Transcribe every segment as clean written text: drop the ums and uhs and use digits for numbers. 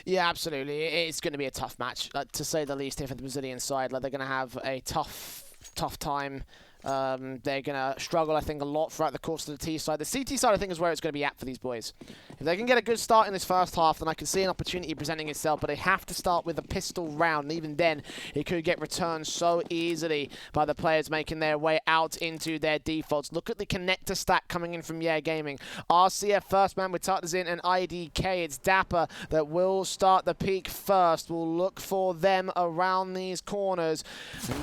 Yeah, absolutely. It's going to be a tough match, to say the least, here for the Brazilian side. Like, they're going to have a tough time. They're going to struggle, I think, a lot throughout the course of the T side. The CT side, I think, is where it's going to be at for these boys. If they can get a good start in this first half, then I can see an opportunity presenting itself, but they have to start with a pistol round. And even then, it could get returned so easily by the players making their way out into their defaults. Look at the connector stack coming in from Yeah Gaming. RCF first man with Tartazin and IDK. It's Dapper that will start the peak first. We'll look for them around these corners.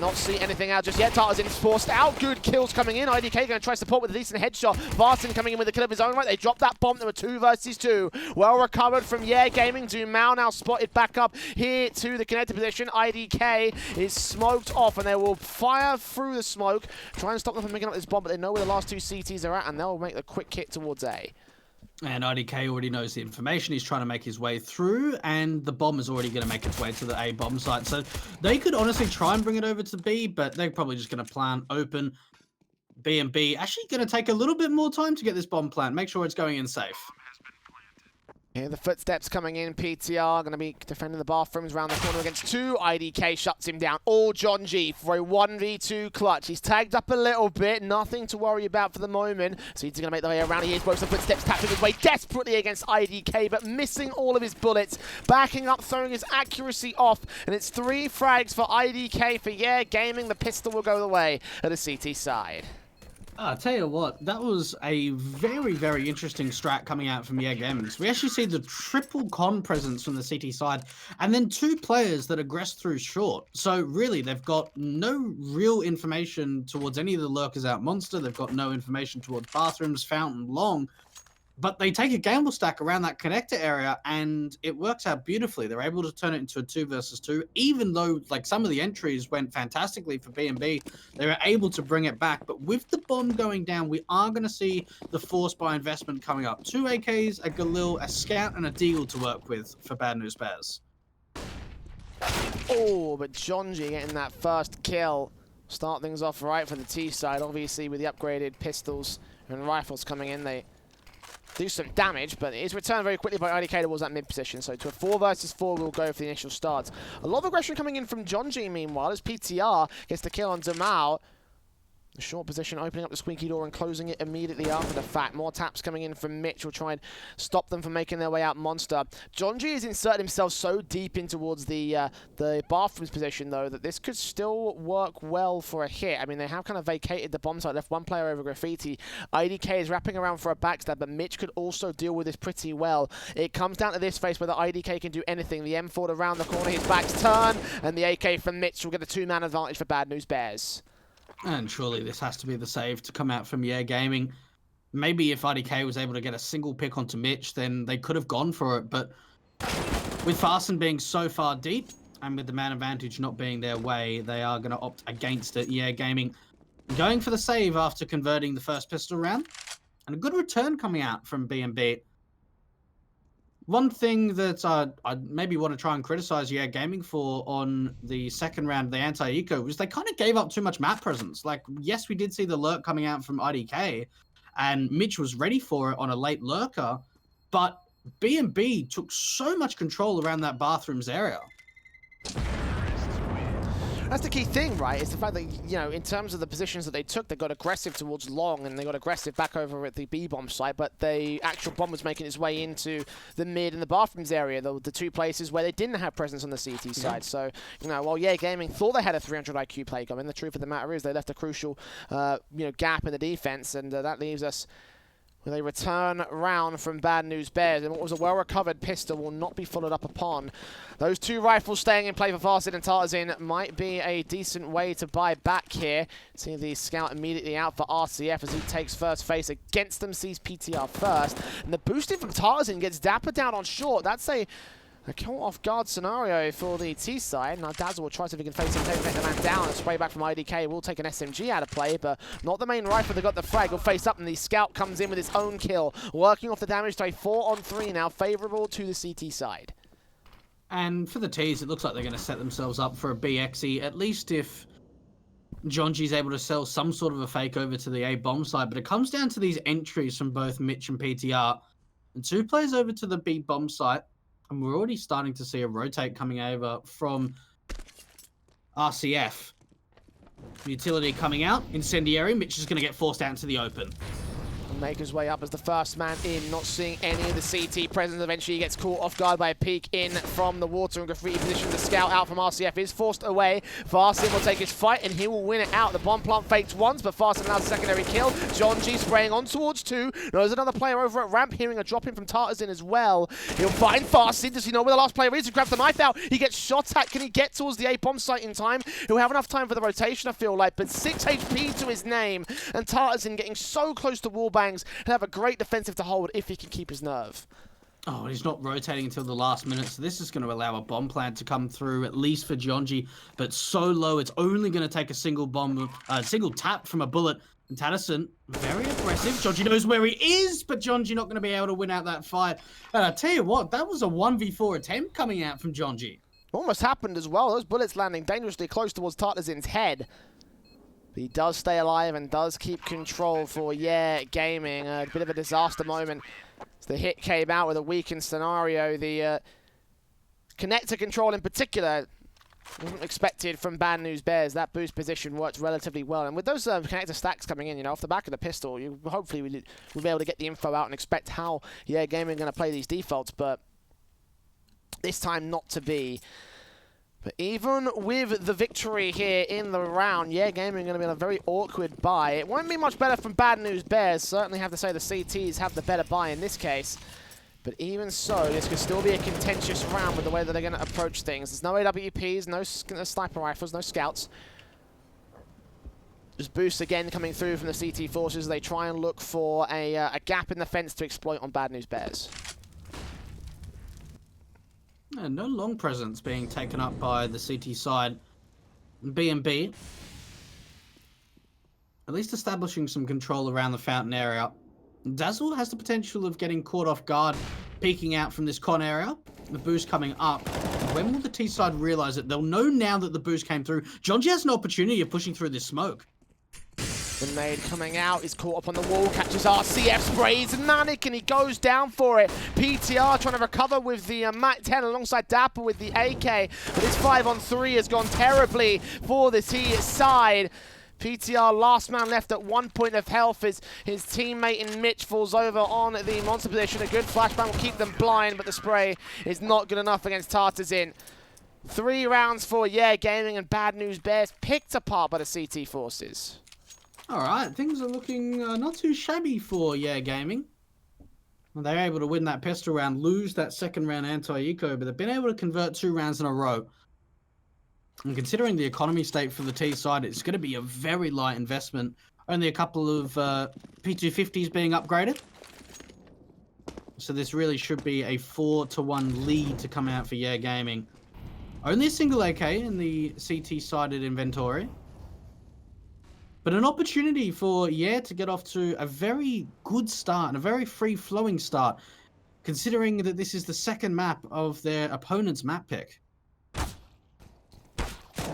Not see anything out just yet. Tartazin is forced out. Good kills coming in. IDK going to try support with a decent headshot. Varson coming in with a kill of his own right. They dropped that bomb. There were 2 versus 2. Well recovered from Yeah Gaming. Dumao now spotted back up here to the connected position. IDK is smoked off, and they will fire through the smoke, try and stop them from picking up this bomb, but they know where the last 2 CTs are at, and they'll make the quick hit towards A. And IDK already knows the information. He's trying to make his way through, and the bomb is already going to make its way to the A bomb site. So they could honestly try and bring it over to B, but they're probably just going to plant open. B&B actually going to take a little bit more time to get this bomb plant. Make sure it's going in safe. Here the footsteps coming in. PTR going to be defending the bathrooms around the corner against 2. IDK shuts him down. All John G for a 1v2 clutch. He's tagged up a little bit. Nothing to worry about for the moment. So he's going to make the way around. He is both the footsteps tapping his way desperately against IDK, but missing all of his bullets. Backing up, throwing his accuracy off. And it's 3 frags for IDK for Yeah Gaming. The pistol will go the way of the CT side. I'll tell you what, that was a very, very interesting strat coming out from Yeah Gaming. We actually see the triple con presence from the CT side, and then 2 players that aggress through short. So really, they've got no real information towards any of the lurkers out Monster. They've got no information towards bathrooms, Fountain, Long. But they take a gamble stack around that connector area, and it works out beautifully. They're able to turn it into a 2 versus 2, even though like some of the entries went fantastically for B&B. They were able to bring it back. But with the bomb going down, we are going to see the force by investment coming up. 2 AKs, a Galil, a Scout, and a Deagle to work with for Bad News Bears. Oh, but Jonji getting that first kill. Start things off right for the T side. Obviously, with the upgraded pistols and rifles coming in, they do some damage, but it is returned very quickly by IDK towards that mid position. So to a 4 versus 4, we'll go for the initial starts. A lot of aggression coming in from Jonji, meanwhile, as PTR gets the kill on Damao. The short position opening up the squeaky door and closing it immediately after the fact. More taps coming in from Mitch will try and stop them from making their way out Monster. Jonji has inserted himself so deep in towards the bathrooms position, though, that this could still work well for a hit. I mean, they have kind of vacated the bomb site, left 1 player over Graffiti. IDK is wrapping around for a backstab, but Mitch could also deal with this pretty well. It comes down to this phase whether IDK can do anything. The M4 around the corner, his back's turn, and the AK from Mitch will get a 2-man advantage for Bad News Bears. And surely this has to be the save to come out from Yeah Gaming. Maybe if IDK was able to get a single pick onto Mitch, then they could have gone for it. But with Farson being so far deep, and with the man advantage not being their way, they are going to opt against it. Yeah Gaming going for the save after converting the first pistol round. And a good return coming out from B&B. One thing that I maybe want to try and criticize Yeah Gaming for on the second round of the anti-eco was they kind of gave up too much map presence. Like, yes, we did see the lurk coming out from IDK, and Mitch was ready for it on a late lurker, but B&B took so much control around that bathrooms area. That's the key thing, right? Is the fact that, you know, in terms of the positions that they took, they got aggressive towards Long, and they got aggressive back over at the B-bomb site, but the actual bomb was making its way into the mid and the bathrooms area, the 2 places where they didn't have presence on the CT side. So, you know, while Yeah Gaming thought they had a 300 IQ play coming, the truth of the matter is they left a crucial, gap in the defense, and that leaves us with a return round from Bad News Bears, and what was a well-recovered pistol will not be followed up upon. Those 2 rifles staying in play for Farsid and Tartazin might be a decent way to buy back here. See the scout immediately out for RCF as he takes first face against them, sees PTR first, and the boosting from Tartazin gets Dapper down on short. That's a caught off guard scenario for the T side. Now Dazzle will try to see if he can face him, take the man down. A spray back from IDK will take an SMG out of play, but not the main rifle. They got the frag. Will face up, and the scout comes in with his own kill, working off the damage to a 4-on-3 now, favorable to the CT side. And for the T's, it looks like they're going to set themselves up for a BXE, at least if Jonji's able to sell some sort of a fake over to the A bomb side. But it comes down to these entries from both Mitch and PTR. And 2 players over to the B bomb site. And we're already starting to see a rotate coming over from RCF. Utility coming out, incendiary. Mitch is going to get forced out into the open. Make his way up as the first man in, not seeing any of the CT presence. Eventually he gets caught off guard by a peek in from the water and graffiti position. The scout out from RCF is forced away. Farsin will take his fight and he will win it out. The bomb plant faked once, but Farsin allows a secondary kill. John G spraying on towards 2. There's another player over at ramp, hearing a drop in from Tartarzin as well. He'll find Farsin. Does he know where the last player is? He grabs the knife out. He gets shot at. Can he get towards the A bomb site in time? He'll have enough time for the rotation, I feel like, but 6 HP to his name. And Tartarzin getting so close to wallbangs and have a great defensive to hold if he can keep his nerve. Oh, he's not rotating until the last minute, so this is going to allow a bomb plant to come through, at least for Jonji, but so low, it's only going to take a single bomb, single tap from a bullet. And Tatterson, very aggressive. Jonji knows where he is, but Jonji not going to be able to win out that fight. And I tell you what, that was a 1v4 attempt coming out from Jonji. Almost happened as well. Those bullets landing dangerously close towards Tartarzin's head. But he does stay alive and does keep control for Gaming. A bit of a disaster moment. As the hit came out with a weakened scenario. The connector control in particular wasn't expected from Bad News Bears. That boost position worked relatively well. And with those connector stacks coming in, you know, off the back of the pistol, you hopefully we'll be able to get the info out and expect how Gaming are going to play these defaults. But this time not to be. But even with the victory here in the round, Gaming going to be on a very awkward bye. It won't be much better from Bad News Bears. Certainly have to say the CTs have the better bye in this case. But even so, this could still be a contentious round with the way that they're going to approach things. There's no AWPs, no sniper rifles, no scouts. Just boosts again coming through from the CT forces. They try and look for a gap in the fence to exploit on Bad News Bears. No long presence being taken up by the CT side. B&B. At least establishing some control around the fountain area. Dazzle has the potential of getting caught off guard, peeking out from this con area. The boost coming up. When will the T side realize it? They'll know now that the boost came through. Jonji has an opportunity of pushing through this smoke. The nade coming out is caught up on the wall, catches RCF, sprays Manic, and he goes down for it. PTR trying to recover with the Mac 10 alongside Dapper with the AK, but this 5-on-3 has gone terribly for the T side. PTR last man left at 1 point of health as his teammate in Mitch falls over on the monster position. A good flashbang will keep them blind, but the spray is not good enough against Tartarzin. 3 rounds for Gaming, and Bad News Bears picked apart by the CT forces. All right, things are looking not too shabby for Gaming. Well, they're able to win that pistol round, lose that second round anti-eco, but they've been able to convert 2 rounds in a row. And considering the economy state for the T side, it's going to be a very light investment. Only a couple of P250s being upgraded. So this really should be a 4-1 lead to come out for Gaming. Only a single AK in the CT-sided inventory. But an opportunity for to get off to a very good start and a very free-flowing start, considering that this is the second map of their opponent's map pick.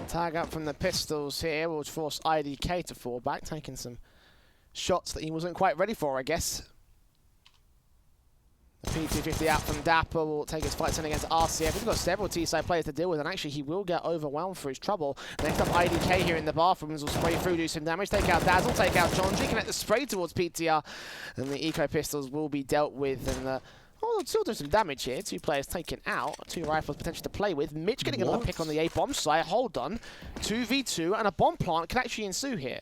Tag up from the pistols here will force IDK to fall back, taking some shots that he wasn't quite ready for, I guess. The P250 out from Dapper will take his fight against RCF. He's got several T-side players to deal with, and actually he will get overwhelmed for his trouble. Next up, IDK here in the bathrooms will spray through, do some damage, take out Dazzle, take out Jonji, connect the spray towards PTR, and the eco pistols will be dealt with, and still doing some damage here. 2 players taken out, 2 rifles potentially to play with. Mitch getting another pick on the A bomb site. Hold on, 2v2, and a bomb plant can actually ensue here.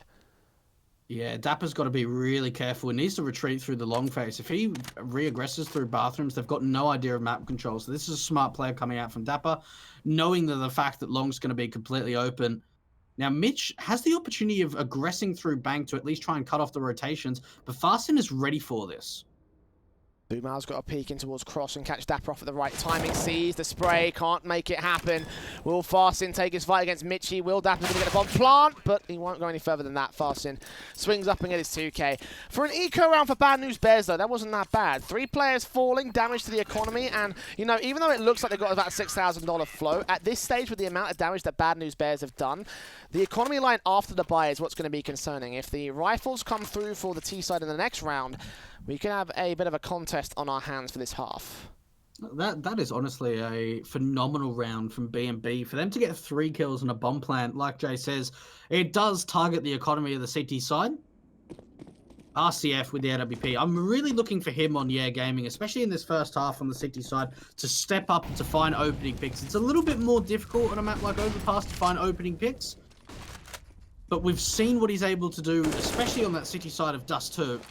Yeah, Dapper's got to be really careful. He needs to retreat through the long face. If he re-aggresses through bathrooms, they've got no idea of map control. So this is a smart player coming out from Dapper, knowing that the fact that long's going to be completely open. Now, Mitch has the opportunity of aggressing through bank to at least try and cut off the rotations, but Farsin is ready for this. Boomal's got a peek in towards cross and catch Dapper off at the right timing. Sees the spray, can't make it happen. Will Farsin take his fight against Mitchy? Will Dapper going to get a bomb plant? But he won't go any further than that. Farsin swings up and gets his 2k. For an eco round for Bad News Bears, though, that wasn't that bad. 3 players falling, damage to the economy, and, you know, even though it looks like they've got about a $6,000 flow, at this stage with the amount of damage that Bad News Bears have done, the economy line after the buy is what's going to be concerning. If the rifles come through for the T side in the next round, we can have a bit of a contest on our hands for this half. That is honestly a phenomenal round from B&B. For them to get 3 kills in a bomb plant, like Jay says, it does target the economy of the CT side. RCF with the AWP. I'm really looking for him on Gaming, especially in this first half on the CT side, to step up and to find opening picks. It's a little bit more difficult on a map like Overpass to find opening picks, but we've seen what he's able to do, especially on that city side of Dust 2.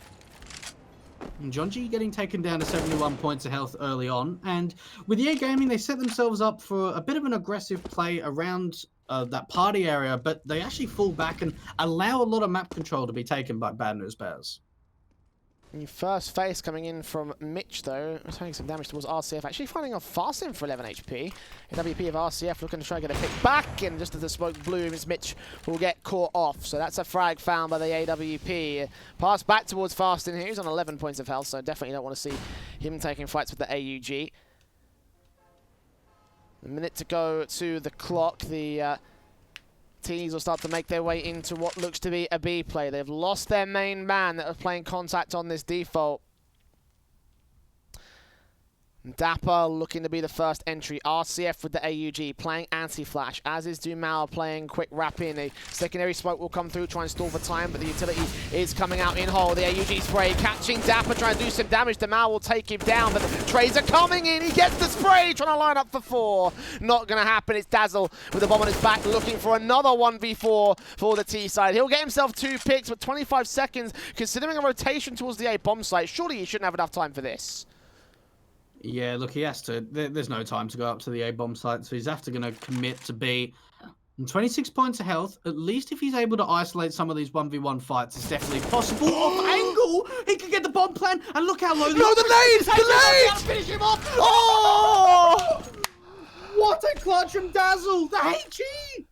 And Jonji getting taken down to 71 points of health early on. And with Gaming, they set themselves up for a bit of an aggressive play around that party area, but they actually fall back and allow a lot of map control to be taken by Bad News Bears. First face coming in from Mitch, though, taking some damage towards RCF. Actually finding off Farston for 11 HP. AWP of RCF looking to try and get a pick back, and just as the smoke blooms, Mitch will get caught off. So that's a frag found by the AWP. Pass back towards Farston here. He's on 11 points of health, so definitely don't want to see him taking fights with the AUG. A minute to go to the clock. The Tees will start to make their way into what looks to be a B play. They've lost their main man that was playing contact on this default. Dapper looking to be the first entry. RCF with the AUG playing anti-flash, as is Dumal playing quick wrap in. A secondary smoke will come through, try and stall for time, but the utility is coming out in hole. The AUG spray catching Dapper, trying to do some damage. Dumal will take him down, but the trays are coming in. He gets the spray, trying to line up for 4. Not going to happen. It's Dazzle with the bomb on his back, looking for another 1v4 for the T side. He'll get himself 2 picks, but 25 seconds, considering a rotation towards the A bomb site. Surely he shouldn't have enough time for this. Yeah, look, he has to. There's no time to go up to the A-bomb site, so he's after going to commit to B. And 26 points of health. At least if he's able to isolate some of these 1v1 fights, it's definitely possible. Off angle, he can get the bomb plan, and look how low the nade! The nade! Finish him off. Oh! What a clutch from Dazzle! The HE!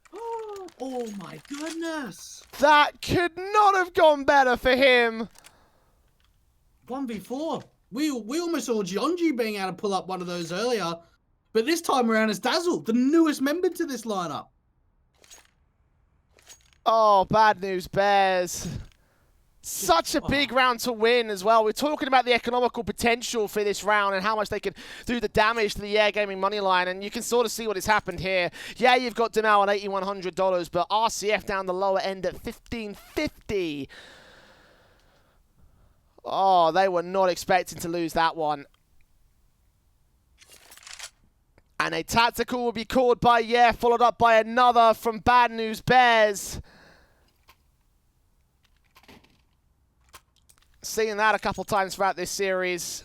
Oh my goodness! That could not have gone better for him. 1v4. We almost saw Jonji being able to pull up one of those earlier, but this time around it's Dazzle, the newest member to this lineup. Oh, Bad News Bears. Such a big round to win as well. We're talking about the economical potential for this round and how much they can do the damage to the Gaming money line, and you can sort of see what has happened here. Yeah, you've got Dumal at $8,100, but RCF down the lower end at $1,550. Oh, they were not expecting to lose that one. And a tactical will be called by followed up by another from Bad News Bears. Seeing that a couple times throughout this series.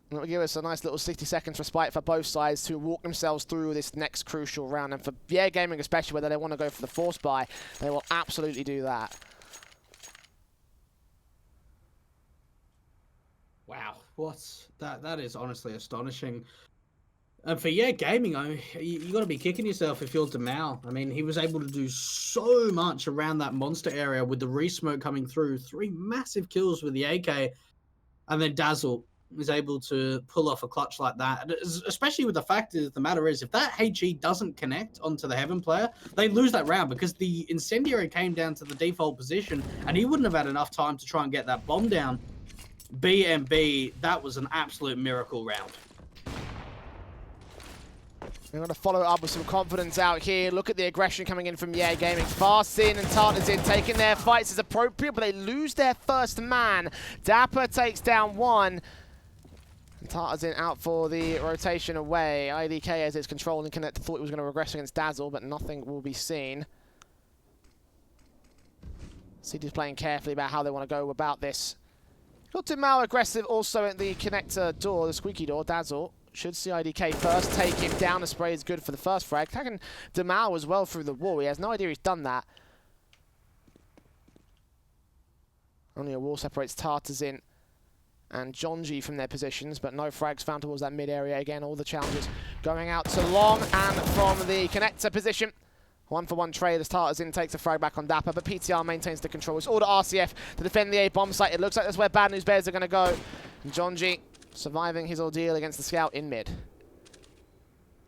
That will give us a nice little 60 seconds respite for both sides to walk themselves through this next crucial round. And for Gaming especially, whether they want to go for the force buy, they will absolutely do that. Wow, that is honestly astonishing. And for Gaming, you got to be kicking yourself if you're Dumal. I mean, he was able to do so much around that monster area with the re-smoke coming through. 3 massive kills with the AK, and then Dazzle was able to pull off a clutch like that. Especially with the fact that the matter is, if that HE doesn't connect onto the Heaven player, they lose that round because the incendiary came down to the default position, and he wouldn't have had enough time to try and get that bomb down. B&B, that was an absolute miracle round. We're going to follow up with some confidence out here. Look at the aggression coming in from Gaming. Farston and Tartarzin taking their fights as appropriate, but they lose their first man. Dapper takes down 1. And Tartarzin out for the rotation away. IDK, as it's controlling Connect, thought he was going to regress against Dazzle, but nothing will be seen. City's playing carefully about how they want to go about this. Got Dumal aggressive also at the connector door, the squeaky door. Dazzle should see IDK first, take him down. The spray is good for the first frag. Tagging Dumal as well through the wall. He has no idea he's done that. Only a wall separates Tartarzin and Jonji from their positions, but no frags found towards that mid area. Again, all the challenges going out to Long and from the connector position. 1-for-1 trade as Tartarzin takes a frag back on Dapper, but PTR maintains the control. It's all to RCF to defend the A-bomb site. It looks like that's where Bad News Bears are going to go. And Jonji surviving his ordeal against the scout in mid.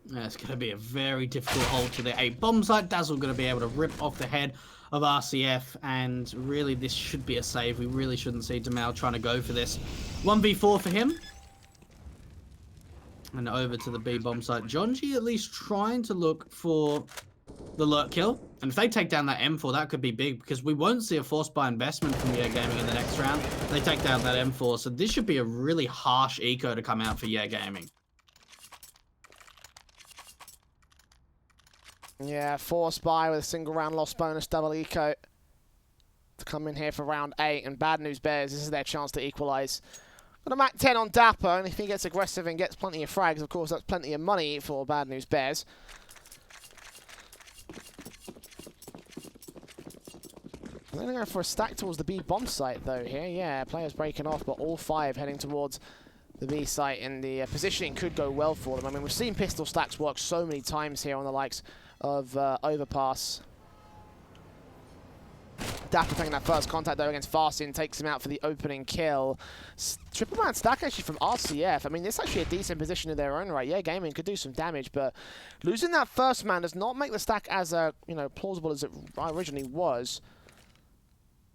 Yeah, it's going to be a very difficult hold to the A-bomb site. Dazzle going to be able to rip off the head of RCF, and really this should be a save. We really shouldn't see Dumal trying to go for this. 1v4 for him. And over to the B bomb site. John G at least trying to look for the lurk kill. And if they take down that M4, that could be big because we won't see a forced buy investment from Yeah Gaming in the next round. They take down that M4. So this should be a really harsh eco to come out for Yeah Gaming. Yeah, forced buy with a single round loss bonus, double eco to come in here for round 8. And Bad News Bears, this is their chance to equalise. Got a Mac 10 on Dapper, and if he gets aggressive and gets plenty of frags, of course, that's plenty of money for Bad News Bears. They're going to go for a stack towards the B bomb site, though, here. Yeah, players breaking off, but all 5 heading towards the B site, and the positioning could go well for them. I mean, we've seen pistol stacks work so many times here on the likes of Overpass. Dapper taking that first contact, though, against Farsin, takes him out for the opening kill. Triple man stack, actually, from RCF. I mean, this is actually a decent position in their own right. Yeah, Gaming could do some damage, but losing that first man does not make the stack as, plausible as it originally was.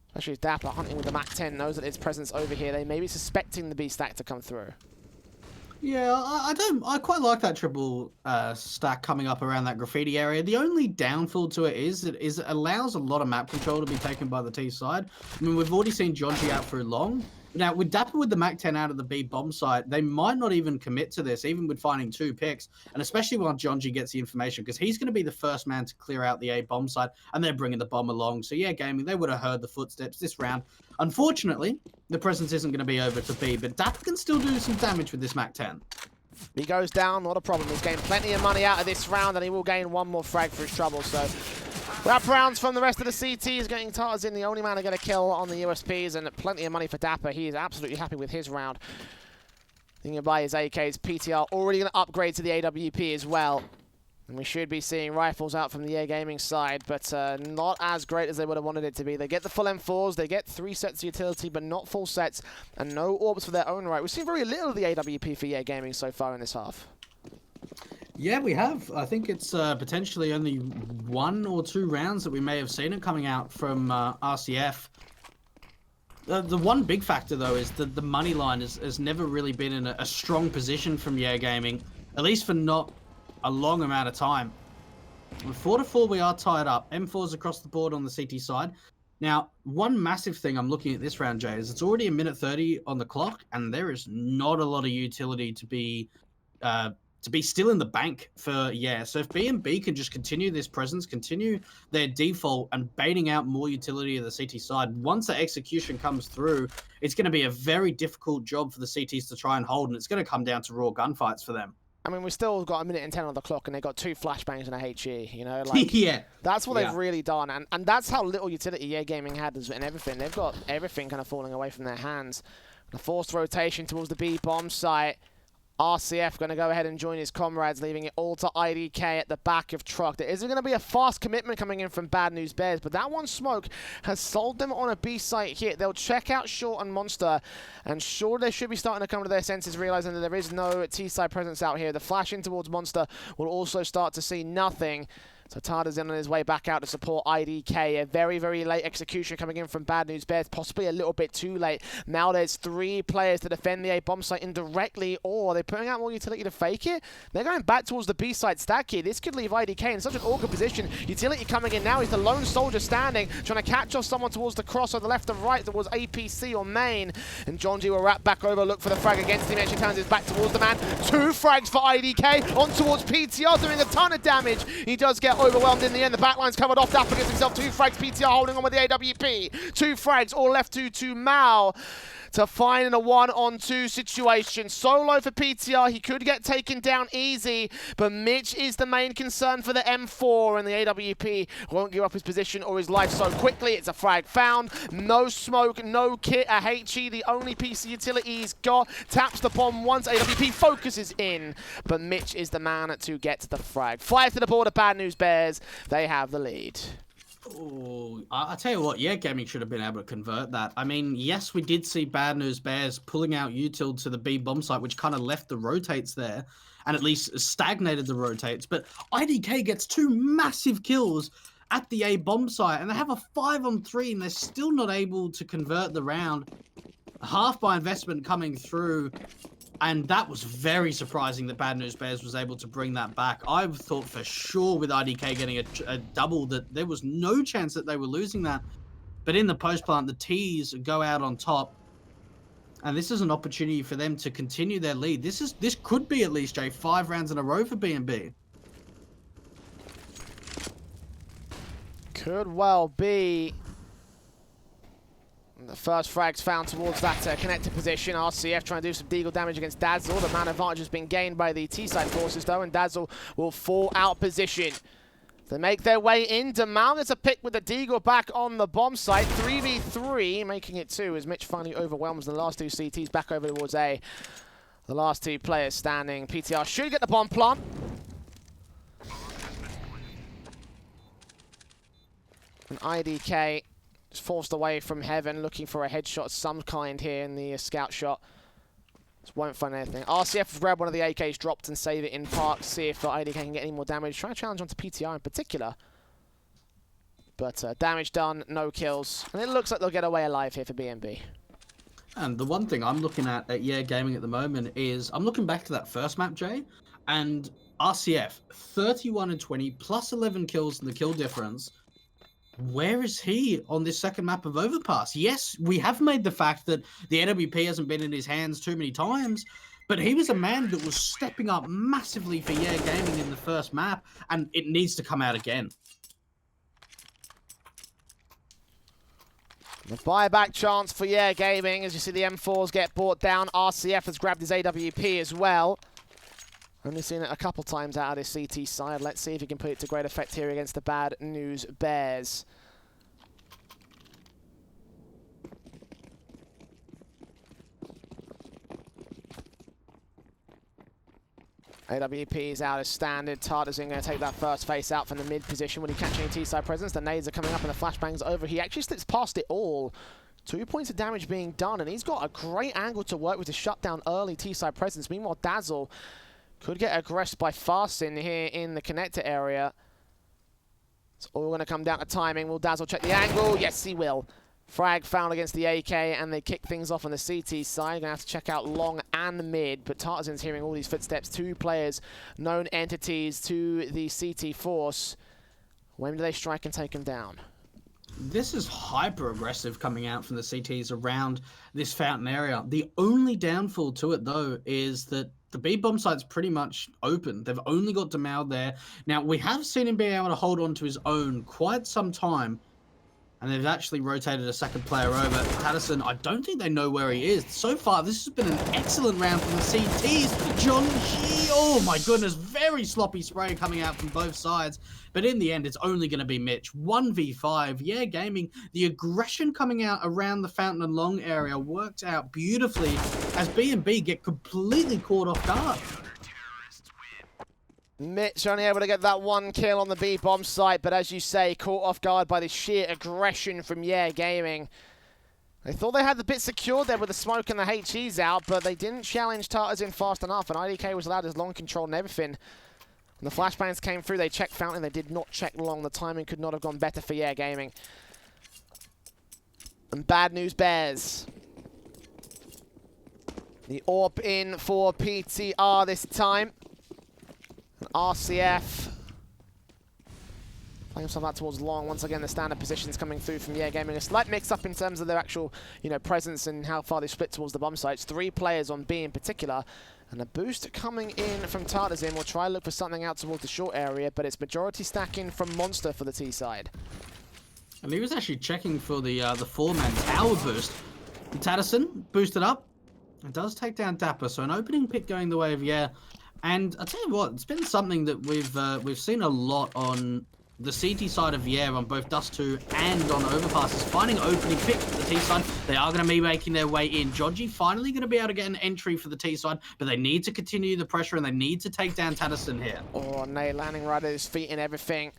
Especially Dapper hunting with the Mac 10, knows that its presence over here. They may be suspecting the B stack to come through. Yeah, I quite like that triple stack coming up around that graffiti area. The only downfall to it is it allows a lot of map control to be taken by the T side. I mean, we've already seen Jonji out through long. Now, with Dapper with the Mac 10 out of the B bomb site, they might not even commit to this, even with finding 2 picks, and especially when Jonji gets the information, because he's going to be the first man to clear out the A bomb site, and they're bringing the bomb along. So yeah, Gaming, they would have heard the footsteps this round. Unfortunately, the presence isn't going to be over to B, but Dapper can still do some damage with this Mac 10. He goes down, not a problem. He's gained plenty of money out of this round, and he will gain 1 more frag for his trouble. So wrap rounds from the rest of the CTs, getting Tarzan, the only man to get a kill on the USPs, and plenty of money for Dapper. He is absolutely happy with his round. Thinking about his AKs, PTR already going to upgrade to the AWP as well. And we should be seeing rifles out from the Air Gaming side, but not as great as they would have wanted it to be. They get the full M4s, they get 3 sets of utility, but not full sets, and no orbs for their own right. We've seen very little of the AWP for Air Gaming so far in this half. Yeah, we have. I think it's potentially only 1 or 2 rounds that we may have seen it coming out from RCF. The one big factor, though, is that the money line has never really been in a strong position from Yeah Gaming, at least for not a long amount of time. With 4-4, we are tied up. M4s across the board on the CT side. Now, one massive thing I'm looking at this round, Jay, is it's already 1:30 on the clock, and there is not a lot of utility to be still in the bank for Yeah. So if B&B can just continue this presence, continue their default and baiting out more utility of the CT side, once the execution comes through, it's going to be a very difficult job for the CTs to try and hold, and it's going to come down to raw gunfights for them. I mean, we've still got 1:10 on the clock, and they've got 2 flashbangs and a HE, you know? Like, yeah. That's what they've really done, and that's how little utility Yeah Gaming had and everything. They've got everything kind of falling away from their hands. The forced rotation towards the B bomb site. RCF going to go ahead and join his comrades, leaving it all to IDK at the back of truck. There isn't going to be a fast commitment coming in from Bad News Bears, but that one smoke has sold them on a B site here. They'll check out Short and Monster, and sure, they should be starting to come to their senses, realizing that there is no T-side presence out here. The flash in towards Monster will also start to see nothing. So Tada's in on his way back out to support IDK. A very, very late execution coming in from Bad News Bears, possibly a little bit too late. Now there's 3 players to defend the A bomb site indirectly, or they're putting out more utility to fake it. They're going back towards the B side stack here. This could leave IDK in such an awkward position. Utility coming in now. He's the lone soldier standing, trying to catch off someone towards the cross on the left and right towards APC or main. And John G will wrap back over, look for the frag against him. Actually turns his back towards the man. 2 frags for IDK on towards PTR, doing a ton of damage. He does get overwhelmed in the end. The backline's covered off. Dapper gets himself 2 frags. PTR holding on with the AWP. 2 frags, all left to Mao to find in a 1-on-2 situation. Solo for PTR. He could get taken down easy, but Mitch is the main concern for the M4, and the AWP won't give up his position or his life so quickly. It's a frag found. No smoke, no kit. A HE, the only PC utility he's got. Taps the bomb once. AWP focuses in, but Mitch is the man to get the frag. 5 to the border. Bad News Bears. They have the lead. Oh, I tell you what, Yeah Gaming should have been able to convert that. I mean, yes, we did see Bad News Bears pulling out util to the B bomb site, which kind of left the rotates there, and at least stagnated the rotates. But IDK gets 2 massive kills at the A bomb site, and they have a 5-on-3, and they're still not able to convert the round. Half by investment coming through. And that was very surprising that Bad News Bears was able to bring that back. I thought for sure with IDK getting a double that there was no chance that they were losing that. But in the post plant, the T's go out on top. And this is an opportunity for them to continue their lead. This could be at least, Jay, 5 rounds in a row for B&B. Could well be. The first frag's found towards that connected position. RCF trying to do some deagle damage against Dazzle. The man advantage has been gained by the T-side forces though, and Dazzle will fall out position. They make their way in. Demal gets a pick with the deagle back on the bomb site. 3v3, making it 2 as Mitch finally overwhelms the last 2 CTs back over towards A. The last 2 players standing. PTR should get the bomb plant. And IDK is forced away from heaven, looking for a headshot of some kind here in the scout shot. Just won't find anything. RCF has grabbed one of the AKs, dropped and save it in park. See if IDK can get any more damage. Try to challenge onto PTR in particular. But damage done, no kills. And it looks like they'll get away alive here for B&B. And the one thing I'm looking at Yeah Gaming at the moment is, I'm looking back to that first map, Jay, and RCF, 31-20, plus 11 kills in the kill difference. Where is he on this second map of Overpass? Yes, we have made the fact that the AWP hasn't been in his hands too many times, but he was a man that was stepping up massively for Yeah Gaming in the first map, and it needs to come out again. The buyback chance for Yeah Gaming as you see the M4s get brought down. RCF has grabbed his AWP as well. Only seen it a couple times out of his CT side. Let's see if he can put it to great effect here against the Bad News Bears. AWP is out as standard. Tartarzin going to take that first face out from the mid position. When he catches any T-side presence, the nades are coming up and the flashbangs over. He actually slips past it all. 2 points of damage being done, and he's got a great angle to work with to shut down early T-side presence. Meanwhile, Dazzle could get aggressed by Farsin here in the connector area. It's all going to come down to timing. Will Dazzle check the angle? Yes, he will. Frag found against the AK, and they kick things off on the CT side. Going to have to check out long and mid, but Tartarzan's hearing all these footsteps. 2 players, known entities to the CT force. When do they strike and take him down? This is hyper aggressive coming out from the CTs around this fountain area. The only downfall to it, though, is that the B bomb site's pretty much open. They've only got Demal there. Now, we have seen him being able to hold on to his own quite some time, and they've actually rotated a second player over. Patterson, I don't think they know where he is. So far, this has been an excellent round from the CTs. John G, oh my goodness, very sloppy spray coming out from both sides. But in the end, it's only going to be Mitch. 1v5, Yeah Gaming. The aggression coming out around the Fountain and Long area worked out beautifully as B&B get completely caught off guard. Mitch only able to get that 1 kill on the B bomb site, but as you say, caught off guard by the sheer aggression from Yeah Gaming. They thought they had the bit secured there with the smoke and the HEs out, but they didn't challenge Tartarzin fast enough, and IDK was allowed his long control and everything. When the flashbangs came through, they checked Fountain, they did not check long. The timing could not have gone better for Yeah Gaming. And Bad News Bears. The AWP in for PTR this time. And RCF playing some of that towards long. Once again, the standard positions coming through from Yeah Gaming. A slight mix-up in terms of their actual, presence and how far they split towards the bomb sites. 3 players on B in particular. And a boost coming in from Tartarzin. We'll try to look for something out towards the short area, but it's majority stacking from Monster for the T side. And he was actually checking for the 4-man tower boost. And Tartarzin boosted up. It does take down Dapper, so an opening pick going the way of Yeah. And I'll tell you what, it's been something that we've seen a lot on the CT side of Yeah, on both Dust 2 and on Overpass, is finding opening picks for the T side. They are going to be making their way in. Joji finally going to be able to get an entry for the T side, but they need to continue the pressure and they need to take down Tartarzin here. Oh, Nate landing right at his feet and everything.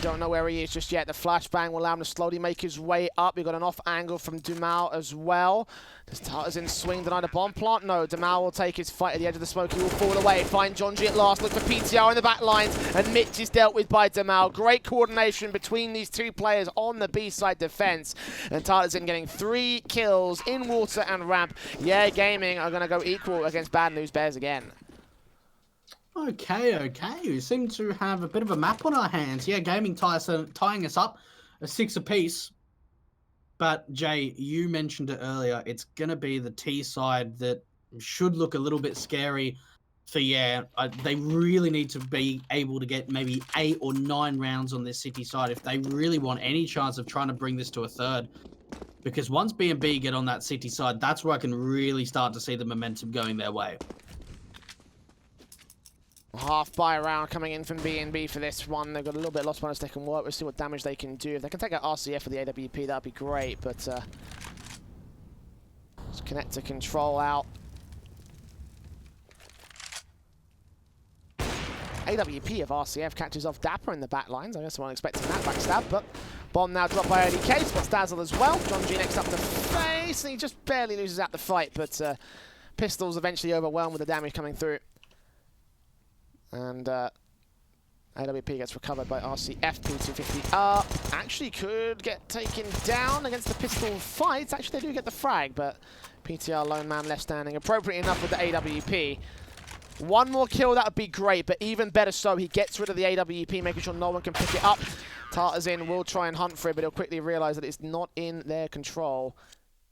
Don't know where he is just yet. The flashbang will allow him to slowly make his way up. We've got an off angle from Dumal as well. Does Tartarzin swing, deny the bomb plant? No, Dumal will take his fight at the edge of the smoke. He will fall away. Find Jonji at last. Look for PTR in the back lines. And Mitch is dealt with by Dumal. Great coordination between these two players on the B-side defense. And Tartarzin getting 3 kills in water and ramp. Yeah, Gaming are going to go equal against Bad News Bears again. Okay. We seem to have a bit of a map on our hands. Yeah, Gaming tying us up a 6 apiece. But, Jay, you mentioned it earlier. It's going to be the T side that should look a little bit scary for, they really need to be able to get maybe 8 or 9 rounds on this City side if they really want any chance of trying to bring this to a third. Because once B&B get on that City side, that's where I can really start to see the momentum going their way. Half buy round coming in from B&B for this one. They've got a little bit lost bonus they can work. We'll see what damage they can do. If they can take out RCF for the AWP, that'd be great. But just connector control out. AWP of RCF catches off Dapper in the back lines. I guess I wasn't expecting that backstab, but bomb now dropped by ADK. Spots Dazzle as well. John G next up to face, and he just barely loses out the fight, but Pistols eventually overwhelmed with the damage coming through. And AWP gets recovered by RCF. P250 actually could get taken down against the pistol fights. Actually, they do get the frag, but PTR lone man left standing. Appropriate enough with the AWP. One more kill, that would be great, but even better so, he gets rid of the AWP, making sure no one can pick it up. Tartarzin will try and hunt for it, but he'll quickly realize that it's not in their control.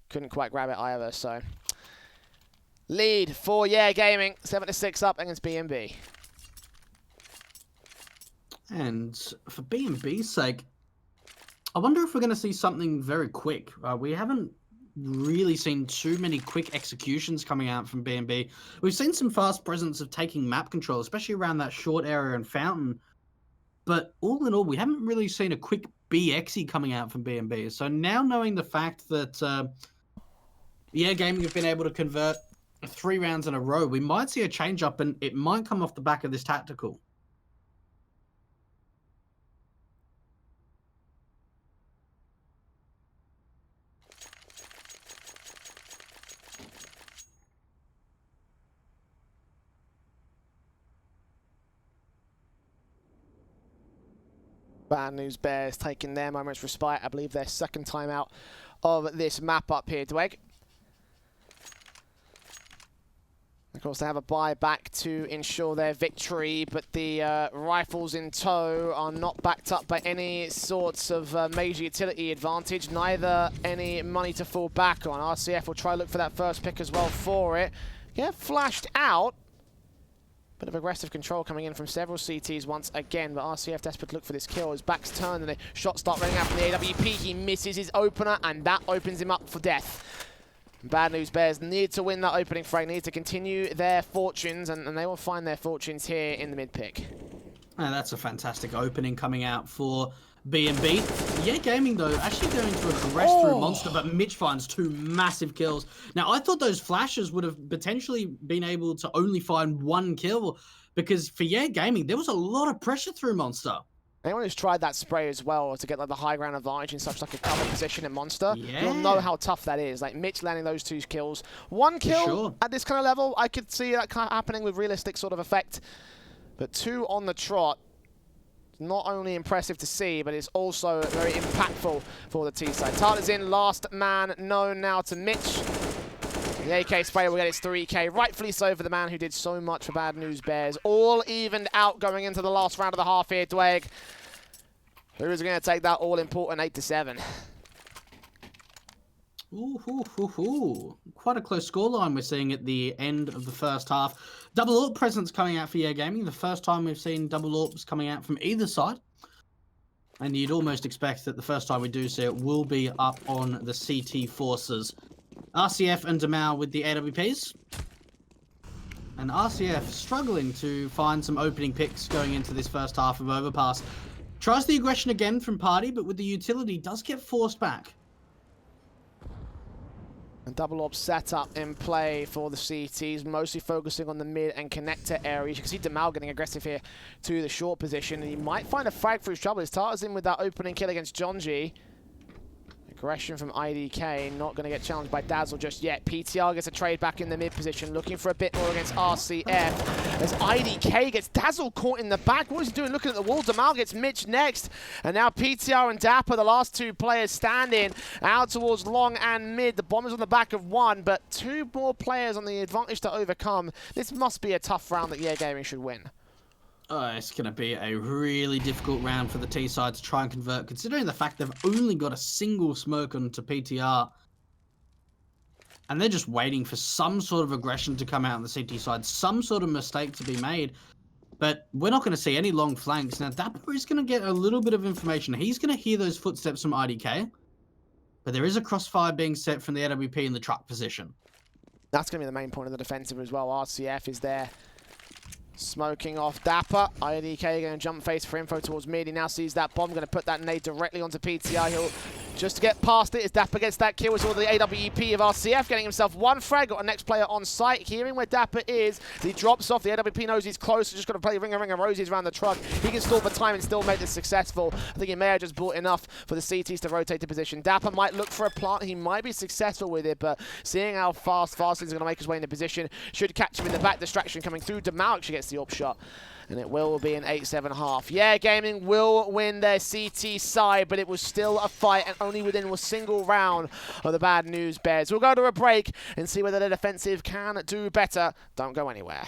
Couldn't quite grab it either, so. Lead for Gaming, 7-6 up against B&B. And for B&B's sake, I wonder if we're going to see something very quick. We haven't really seen too many quick executions coming out from B&B. We've seen some fast presence of taking map control, especially around that short area and fountain. But all in all, we haven't really seen a quick BXE coming out from B&B. So now knowing the fact that, Gaming have been able to convert 3 rounds in a row, we might see a change up, and it might come off the back of this tactical. Bad News Bears taking their moment's respite. I believe their second time out of this map up here, Dweg. Of course, they have a buy back to ensure their victory, but the rifles in tow are not backed up by any sorts of major utility advantage, neither any money to fall back on. RCF will try to look for that first pick as well for it. Get flashed out. Bit of aggressive control coming in from several CTs once again, but RCF desperate to look for this kill. His back's turned and the shots start running out from the AWP. He misses his opener, and that opens him up for death. Bad News Bears need to win that opening frag, need to continue their fortunes, and they will find their fortunes here in the mid-pick. That's a fantastic opening coming out for B&B. Gaming, though, actually going to aggress through Monster, but Mitch finds 2 massive kills. Now, I thought those flashes would have potentially been able to only find 1 kill, because for Gaming, there was a lot of pressure through Monster. Anyone who's tried that spray as well to get like the high ground advantage in such like a cover position in Monster, you'll know how tough that is. Like Mitch landing those 2 kills. 1 kill at this kind of level, I could see that kind of happening with realistic sort of effect. But 2 on the trot, not only impressive to see, but it's also very impactful for the T side. Tartarzin, last man known now to Mitch. The AK spray will get its 3K, rightfully so for the man who did so much for Bad News Bears. All evened out going into the last round of the half here, Dweg. Who is going to take that all-important 8-7? Quite a close scoreline we're seeing at the end of the first half. Double AWP presence coming out for Gaming. The first time we've seen double AWPs coming out from either side. And you'd almost expect that the first time we do see it will be up on the CT forces. RCF and Dumal with the AWPs. And RCF struggling to find some opening picks going into this first half of Overpass. Tries the aggression again from Party, but with the utility does get forced back. A double orb setup in play for the CTs, mostly focusing on the mid and connector areas. You can see Demal getting aggressive here to the short position, and he might find a frag through trouble. His Tartar's in with that opening kill against Jonji. Aggression from IDK, not going to get challenged by Dazzle just yet. PTR gets a trade back in the mid position, looking for a bit more against RCF. As IDK gets Dazzle caught in the back. What is he doing? Looking at the wall. Demal gets Mitch next. And now PTR and Dapper, the last two players standing out towards long and mid. The bomb is on the back of one, but two more players on the advantage to overcome. This must be a tough round that EA Gaming should win. It's going to be a really difficult round for the T side to try and convert, considering the fact they've only got a single smoke onto PTR. And they're just waiting for some sort of aggression to come out on the CT side, some sort of mistake to be made. But we're not going to see any long flanks. Now, Dapper is going to get a little bit of information. He's going to hear those footsteps from IDK. But there is a crossfire being set from the AWP in the truck position. That's going to be the main point of the defensive as well. RCF is there. Smoking off Dapper. IDK going to jump face for info towards mid. He now sees that bomb. Going to put that nade directly onto PTR. He'll just get past it as Dapper gets that kill. It's all the AWP of RCF getting himself one frag. Got a next player on site. Hearing where Dapper is. He drops off. The AWP knows he's close. So just got to play Ring of Roses around the truck. He can stall for time and still make this successful. I think he may have just bought enough for the CTs to rotate the position. Dapper might look for a plant. He might be successful with it, but seeing how fast Farston's going to make his way into position, should catch him in the back. Distraction coming through. Demal actually gets the up shot. And it will be an 8-7.5. Yeah, Gaming will win their CT side, but it was still a fight and only within a single round of the Bad News Bears. We'll go to a break and see whether their defensive can do better. Don't go anywhere.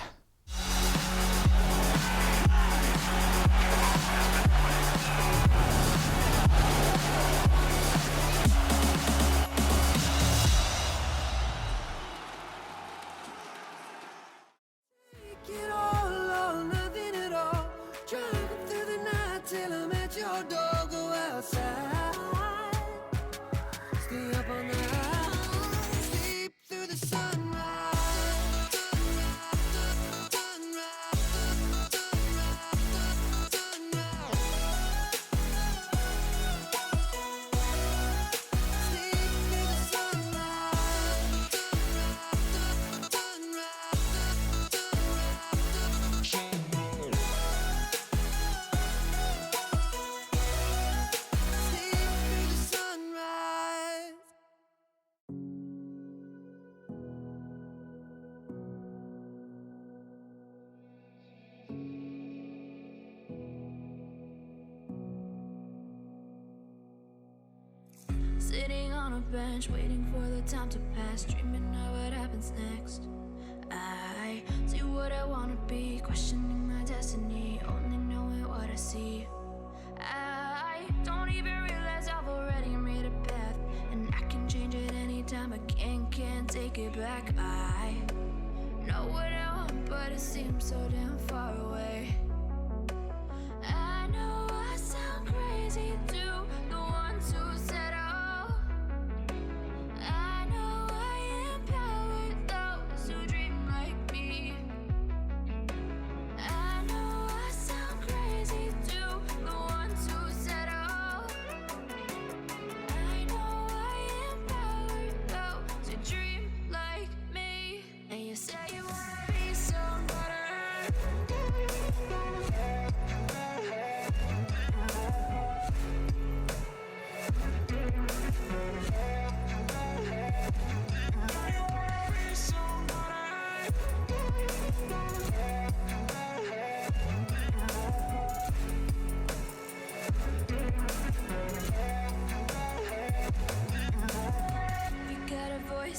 Till I'm at your door, go outside. Stay up all night, sleep through the sunrise. Sitting on a bench, waiting for the time to pass, dreaming of what happens next. I see what I wanna be, questioning my destiny, only knowing what I see. I don't even realize I've already made a path, and I can change it anytime. I can't take it back. I know what I want, but it seems so damn far away. I know I sound crazy to the ones who said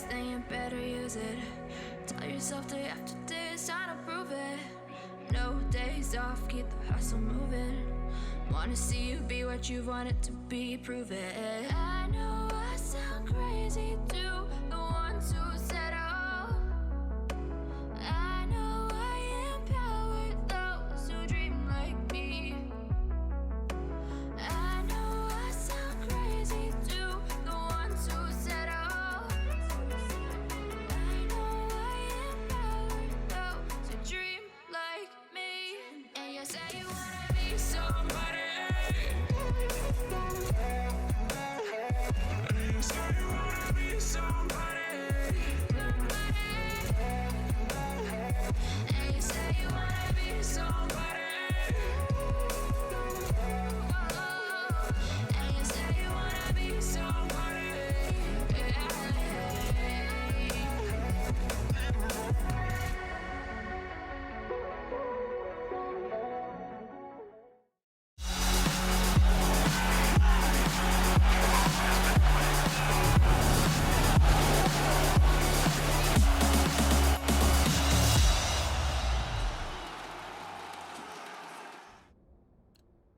then you better use it. Tell yourself day after day it's time to prove it. No days off, keep the hustle moving. Wanna see you be what you want it to be, prove it. I know I sound crazy to the ones who said oh. I know I empower those who dream like me. I know I sound crazy to the ones who said oh. Somebody And you say you wanna be somebody. And you say you wanna be somebody.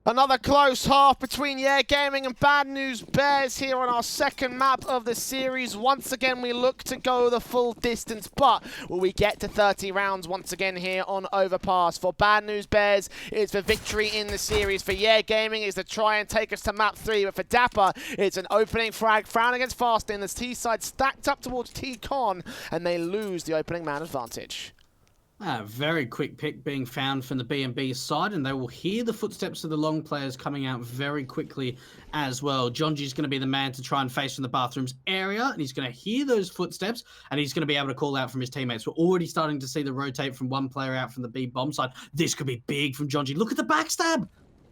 Another close half between Yeah Gaming and Bad News Bears here on our second map of the series. Once again, we look to go the full distance, but will we get to 30 rounds once again here on Overpass? For Bad News Bears, it's for victory in the series. For Yeah Gaming, it's to try and take us to map 3. But for Dapper, it's an opening frag, Frown against Fastin. The T side stacked up towards T-Con, and they lose the opening man advantage. A very quick pick being found from the B&B side, and they will hear the footsteps of the long players coming out very quickly as well. Jonji's going to be the man to try and face from the bathrooms area, and he's going to hear those footsteps, and he's going to be able to call out from his teammates. We're already starting to see the rotate from one player out from the B bomb side. This could be big from Jonji. Look at the backstab!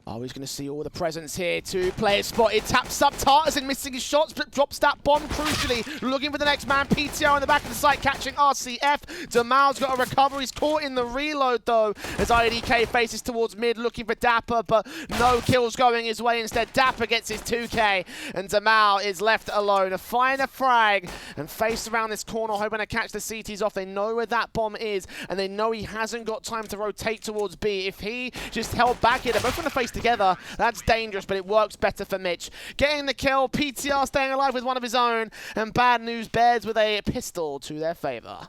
Oh, he's going to see all the presence here. 2 players spotted. Taps up Tartarson, missing his shots, but drops that bomb crucially. Looking for the next man. PTR in the back of the site, catching RCF. Damal's got a recover. He's caught in the reload, though, as IDK faces towards mid, looking for Dapper, but no kills going his way. Instead, Dapper gets his 2K, and Damal is left alone. To find a frag and face around this corner, hoping to catch the CTs off. They know where that bomb is, and they know he hasn't got time to rotate towards B. If he just held back here, they're both going to face together. That's dangerous, but it works better for Mitch. Getting the kill, PTR staying alive with one of his own, and Bad News Bears with a pistol to their favor.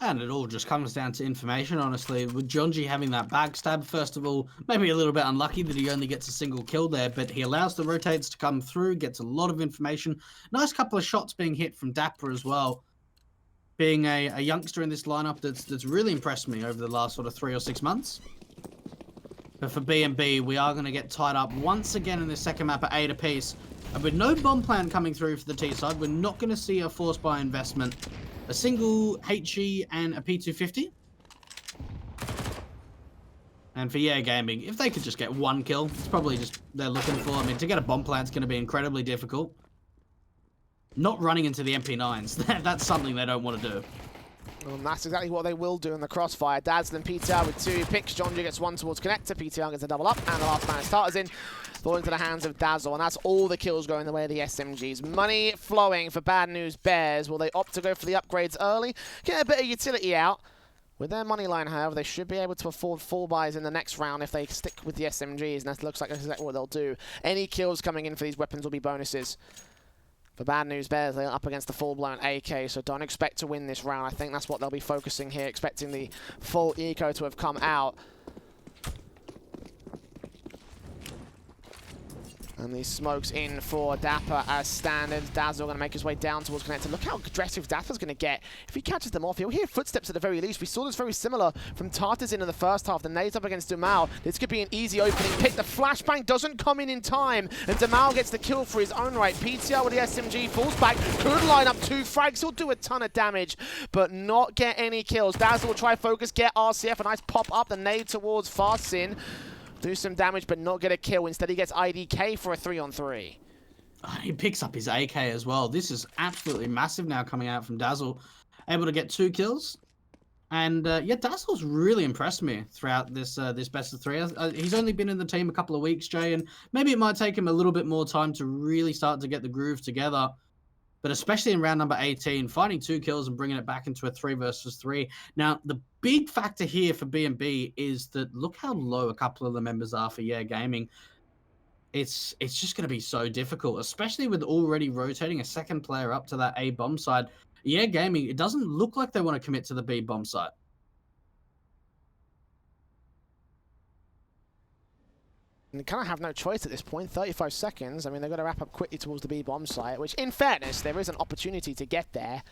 And it all just comes down to information, honestly. With Jonji having that backstab, first of all, maybe a little bit unlucky that he only gets a single kill there, but he allows the rotates to come through, gets a lot of information. Nice couple of shots being hit from Dapper as well. Being a youngster in this lineup that's really impressed me over the last sort of 3 or 6 months. But for B&B, we are going to get tied up once again in this second map at 8 apiece. And with no bomb plan coming through for the T side, we're not going to see a force buy investment. A single HE and a P250. And for Yeah Gaming, if they could just get 1 kill, it's probably just they're looking for. I mean, to get a bomb plan is going to be incredibly difficult. Not running into the MP9s, that's something they don't want to do. And that's exactly what they will do in the crossfire. Dazzle and PTR with 2 picks. Jonji gets 1 towards connector. PTR gets a double up, and the last man starters in, falling into the hands of Dazzle. And that's all the kills going the way of the SMGs. Money flowing for Bad News Bears. Will they opt to go for the upgrades early? Get a bit of utility out. With their money line, however, they should be able to afford full buys in the next round if they stick with the SMGs. And that looks like that's exactly what they'll do. Any kills coming in for these weapons will be bonuses. For Bad News Bears, they're up against the full-blown AK, so don't expect to win this round. I think that's what they'll be focusing here, expecting the full eco to have come out. And these smokes in for Dapper as standard. Dazzle going to make his way down towards connector. Look how aggressive Dapper's going to get. If he catches them off, he'll hear footsteps at the very least. We saw this very similar from Tartarson in the first half. The nades up against Dumal. This could be an easy opening pick. The flashbang doesn't come in time, and Dumal gets the kill for his own right. PTR with the SMG falls back. Could line up 2 frags. He'll do a ton of damage, but not get any kills. Dazzle will try focus, get RCF. A nice pop up. The nade towards Farsin. Do some damage, but not get a kill. Instead, he gets IDK for a 3-on-3. He picks up his AK as well. This is absolutely massive now coming out from Dazzle. Able to get 2 kills. And yeah, Dazzle's really impressed me throughout this this best of 3. He's only been in the team a couple of weeks, Jay, and maybe it might take him a little bit more time to really start to get the groove together. But especially in round number 18, finding 2 kills and bringing it back into a 3 versus 3. Now, the big factor here for B&B is that look how low a couple of the members are for Yeah Gaming. It's just going to be so difficult, especially with already rotating a second player up to that A bomb side. Yeah Gaming, it doesn't look like they want to commit to the B bomb side. And they kind of have no choice at this point. 35 seconds. I mean, they've got to wrap up quickly towards the B bomb site, which, in fairness, there is an opportunity to get there.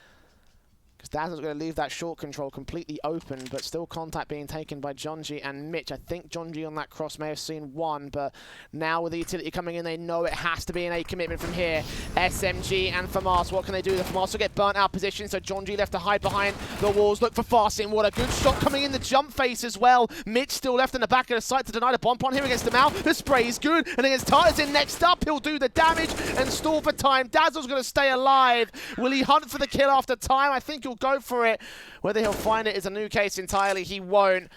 Because Dazzle's going to leave that short control completely open, but still contact being taken by Jonji and Mitch. I think Jonji on that cross may have seen one, but now with the utility coming in, they know it has to be an A commitment from here. SMG and FAMAS, what can they do? The FAMAS will get burnt out position, so Jonji left to hide behind the walls. Look for Farsin. What a good shot coming in the jump face as well. Mitch still left in the back of the site to deny the bomb on here against the Mal. The spray is good, and against Titan next up, he'll do the damage and stall for time. Dazzle's going to stay alive. Will he hunt for the kill after time? I think he'll go for it. Whether he'll find it is a new case entirely. He won't.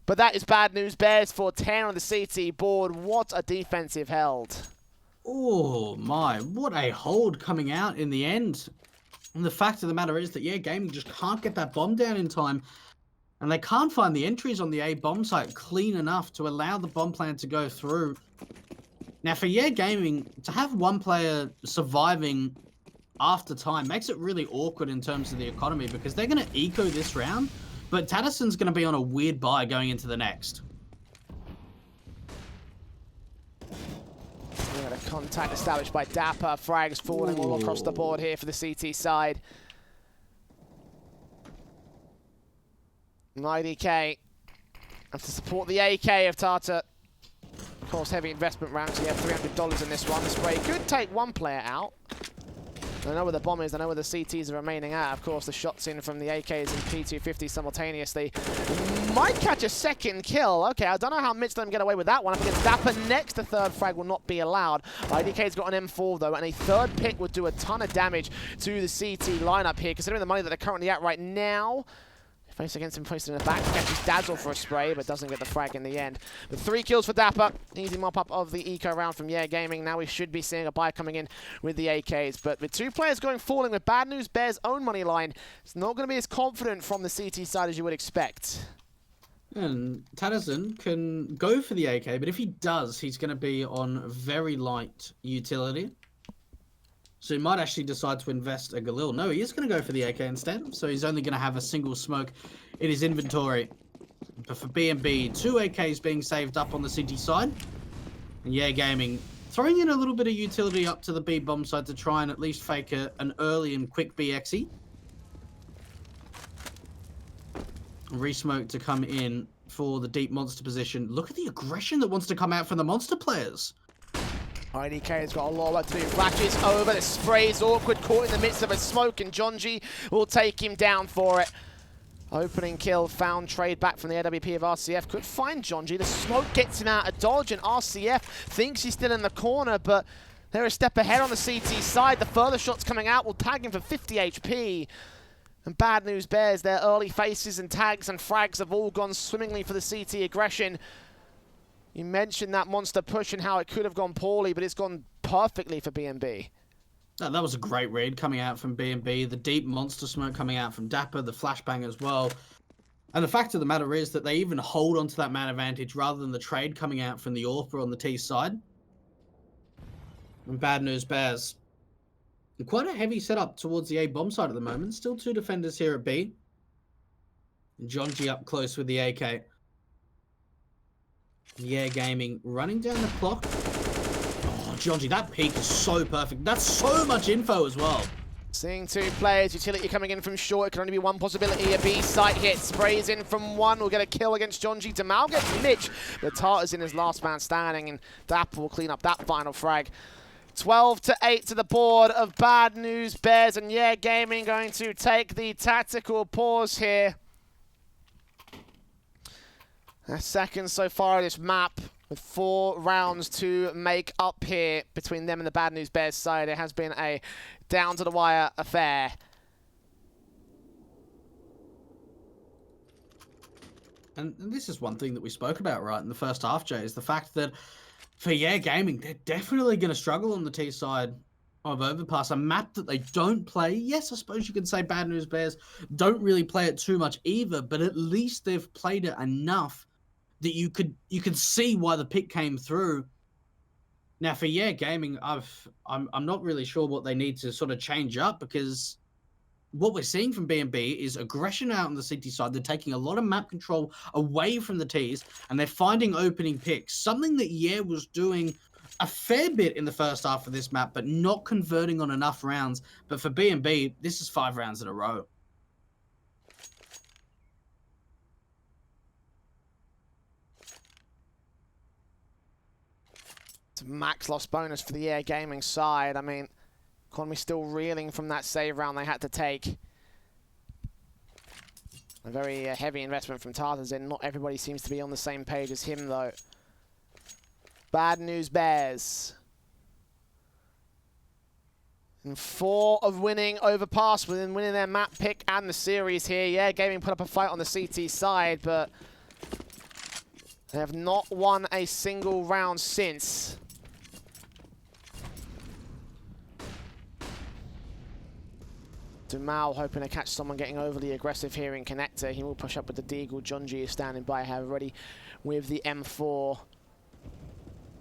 But that is bad news bears for 10 on the CT board. What a defensive held. Oh my, what a hold coming out in the end. And the fact of the matter is that, yeah, Gaming just can't get that bomb down in time. And they can't find the entries on the A bomb site clean enough to allow the bomb plan to go through. Now, for Yeah Gaming, to have one player surviving after time makes it really awkward in terms of the economy, because they're going to eco this round, but Tatterson's going to be on a weird buy going into the next. We got a contact established by Dapper. Frags falling all across the board here for the CT side. IDK have to support the AK of Tata. Of course, heavy investment round, so you have $300 in this one. The spray could take one player out. I know where the bomb is, I know where the CTs are remaining at. Of course, the shots in from the AKs and P250 simultaneously. Might catch a second kill. Okay, I don't know how Mitch let him get away with that one. Up against Dapper next, the third frag will not be allowed. IDK's got an M4 though, and a third pick would do a ton of damage to the CT lineup here, considering the money that they're currently at right now. Face against him, placed in the back, catches Dazzle for a spray, but doesn't get the frag in the end. The 3 kills for Dapper. Easy mop-up of the eco round from Yeah Gaming. Now we should be seeing a buy coming in with the AKs. But with 2 players going falling with bad news Bears' own money line, it's not going to be as confident from the CT side as you would expect. And Tatterson can go for the AK, but if he does, he's going to be on very light utility. So he might actually decide to invest a Galil. No, he is going to go for the AK instead. So he's only going to have a single smoke in his inventory. But for BNB, 2 AKs being saved up on the CT side. And Yeah Gaming throwing in a little bit of utility up to the B bomb side to try and at least fake an early and quick BXE. Resmoke to come in for the deep monster position. Look at the aggression that wants to come out from the monster players. IDK has got a lot of work to do. Flashes over, the spray's awkward, caught in the midst of a smoke, and Jonji will take him down for it. Opening kill, found trade back from the AWP of RCF. Could find Jonji. The smoke gets him out of dodge, and RCF thinks he's still in the corner, but they're a step ahead on the CT side. The further shots coming out will tag him for 50 HP. And bad news bears, their early faces and tags and frags have all gone swimmingly for the CT aggression. You mentioned that monster push and how it could have gone poorly, but it's gone perfectly for BNB. That was a great read coming out from BNB. The deep monster smoke coming out from Dapper, the flashbang as well. And the fact of the matter is that they even hold onto that man advantage rather than the trade coming out from the Orpha on the T side. And bad news bears. Quite a heavy setup towards the A bomb side at the moment. Still 2 defenders here at B. And Jonji up close with the AK. Yeah Gaming running down the clock. Oh, Jonji, that peak is so perfect. That's so much info as well. Seeing 2 players, utility coming in from short. It can only be one possibility. A B site hit, sprays in from 1. We'll get a kill against Jonji. Damal gets Mitch, but Tartar's in his last man standing, and Dapper will clean up that final frag. 12-8 to the board of bad news bears, and Yeah Gaming going to take the tactical pause here. A second so far of this map, with 4 rounds to make up here between them and the bad news bears side. It has been a down to the wire affair. And this is one thing that we spoke about right in the first half, Jay, is the fact that for Yeah Gaming, they're definitely going to struggle on the T side of Overpass, a map that they don't play. Yes, I suppose you could say bad news bears don't really play it too much either, but at least they've played it enough that you could see why the pick came through. Now for Yeah Gaming, I'm not really sure what they need to sort of change up, because what we're seeing from BNB is aggression out on the CT side. They're taking a lot of map control away from the Ts, and they're finding opening picks, something that Yeah was doing a fair bit in the first half of this map, but not converting on enough rounds. But for BNB, this is 5 rounds in a row. It's a max loss bonus for the Air Gaming side. I mean, Economy still reeling from that save round they had to take. A very heavy investment from Tarzan. Not everybody seems to be on the same page as him, though. Bad News Bears. And 4 of winning Overpass within winning their map pick and the series here. Yeah, Gaming put up a fight on the CT side, but they have not won a single round since. Dumal hoping to catch someone getting overly aggressive here in Connector. He will push up with the Deagle. Jonji is standing by, however, ready with the M4.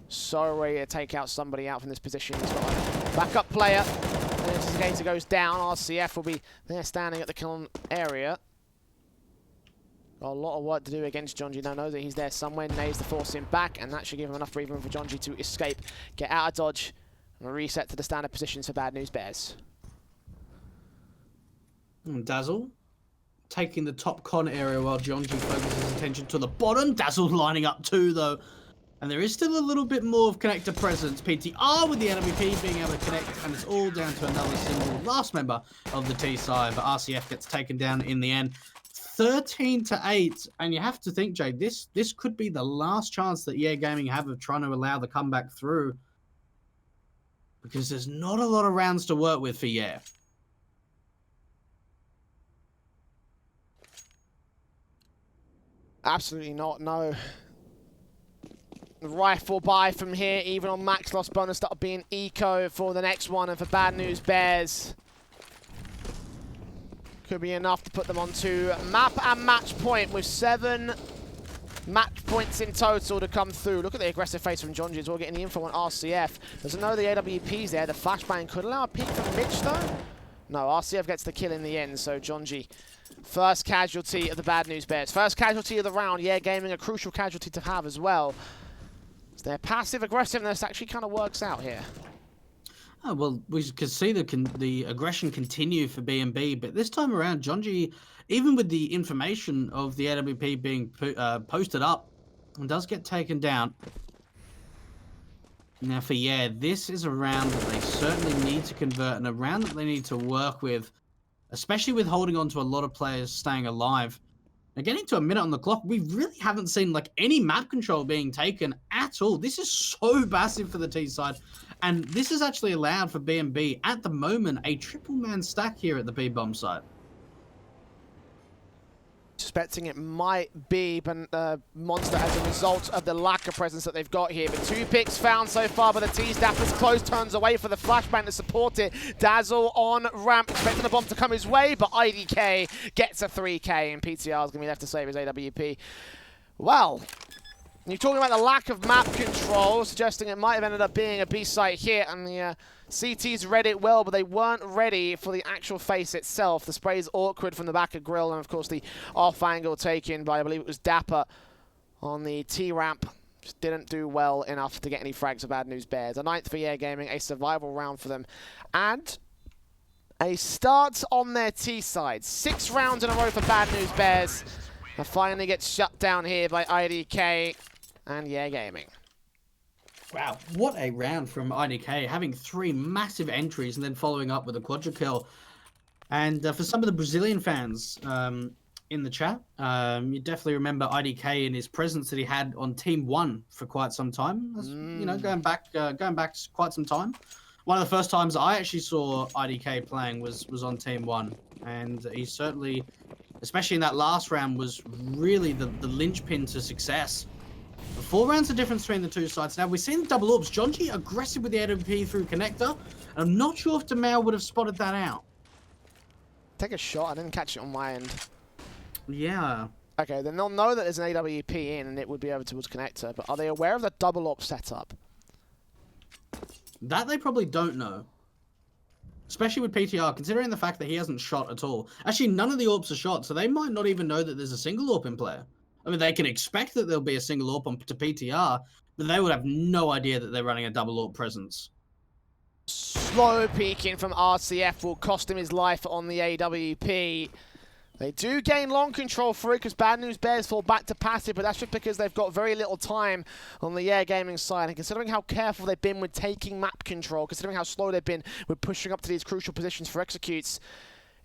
So ready to take out somebody out from this position. He's got a backup player. And as the gator goes down, RCF will be there standing at the kill area. Got a lot of work to do against Jonji. Now knows that he's there somewhere. Nays to force him back, and that should give him enough breathing room for Jonji to escape, get out of dodge, and reset to the standard positions for Bad News Bears. Dazzle taking the top con area while Jonji focuses his attention to the bottom. Dazzle lining up too, though. And there is still a little bit more of connector presence. PTR with the NWP being able to connect, and it's all down to another single last member of the T side. But RCF gets taken down in the end. 13-8. And you have to think, Jay, this could be the last chance that EA Gaming have of trying to allow the comeback through. Because there's not a lot of rounds to work with for EA. Absolutely not, no. Rifle buy from here, even on max loss bonus. That'll be an eco for the next one, and for Bad News Bears, could be enough to put them onto map and match point with 7 match points in total to come through. Look at the aggressive face from Jonji as well, getting the info on RCF. Doesn't know the AWP's there. The flashbang could allow a peek from Mitch, though. No, RCF gets the kill in the end, so Jonji, first casualty of the Bad News Bears. First casualty of the round. Yeah, Gaming, a crucial casualty to have as well. So their passive aggressiveness actually kind of works out here. Oh, well, we could see the aggression continue for B&B, but this time around, Jonji, even with the information of the AWP being posted up, does get taken down. Now for this is a round that they certainly need to convert, and a round that they need to work with, especially with holding on to a lot of players staying alive. Now, getting to a minute on the clock, we really haven't seen like any map control being taken at all. This is so passive for the T side, and this has actually allowed for B&B at the moment a triple man stack here at the B-bomb site. Suspecting it might be Monster as a result of the lack of presence that they've got here. But 2 picks found so far, but the T-Staff is close, turns away for the flashbang to support it. Dazzle on ramp, expecting the bomb to come his way, but IDK gets a 3K, and PTR is going to be left to save his AWP. Well, you're talking about the lack of map control, suggesting it might have ended up being a B-site hit, and the CTs read it well, but they weren't ready for the actual face itself. The spray's awkward from the back of Grill, and of course the off angle taken by, I believe it was Dapper on the T-ramp. Just didn't do well enough to get any frags for Bad News Bears. A 9th for EA Gaming, a survival round for them, and a start on their T side. 6 rounds in a row for Bad News Bears. And finally gets shut down here by IDK and EA Gaming. Wow, what a round from IDK, having 3 massive entries and then following up with a quadra kill. And for some of the Brazilian fans in the chat, you definitely remember IDK and his presence that he had on Team 1 for quite some time. You know, going back quite some time. One of the first times I actually saw IDK playing was on Team 1. And he certainly, especially in that last round, was really the linchpin to success. 4 rounds of difference between the 2 sides. Now, we've seen double orbs. Jonji aggressive with the AWP through connector. And I'm not sure if Demel would have spotted that out. Take a shot. I didn't catch it on my end. Yeah. Okay, then they'll know that there's an AWP in and it would be over towards connector. But are they aware of the double op setup? That they probably don't know. Especially with PTR, considering the fact that he hasn't shot at all. Actually, none of the AWPs are shot, so they might not even know that there's a single AWP in player. I mean, they can expect that there'll be a single AWP on to PTR, but they would have no idea that they're running a double AWP presence. Slow peeking from RCF will cost him his life on the AWP. They do gain long control for it because Bad News Bears fall back to passive, but that's just because they've got very little time on the Air Gaming side. And considering how careful they've been with taking map control, considering how slow they've been with pushing up to these crucial positions for executes,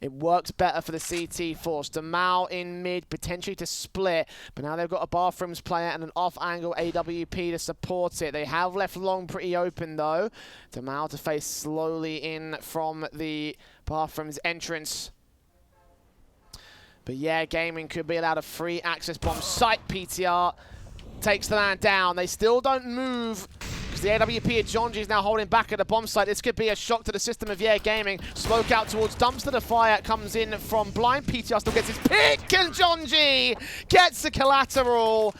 it works better for the CT force. Demal in mid, potentially to split, but now they've got a Bathrooms player and an off-angle AWP to support it. They have left long pretty open though. Demal to face slowly in from the Bathrooms entrance. But yeah, Gaming could be allowed a free access bomb site. PTR takes the man down. They still don't move because the AWP of Jonji is now holding back at the bomb site. This could be a shock to the system of Yeah Gaming. Smoke out towards Dumpster. The fire comes in from Blind. PTR still gets his pick, and Jonji gets the collateral.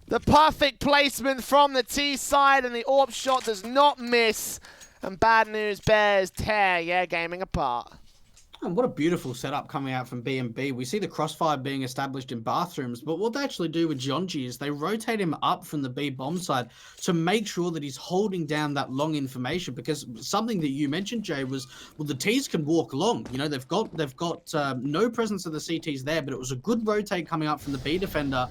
The perfect placement from the T side, and the AWP shot does not miss. And Bad News Bears tear Yeah Gaming apart. And what a beautiful setup coming out from B&B. We see the crossfire being established in Bathrooms, but what they actually do with Jonji is they rotate him up from the B bomb side to make sure that he's holding down that long information, because something that you mentioned, Jay, was, well, the Ts can walk long. You know, they've got no presence of the CTs there, but it was a good rotate coming up from the B defender.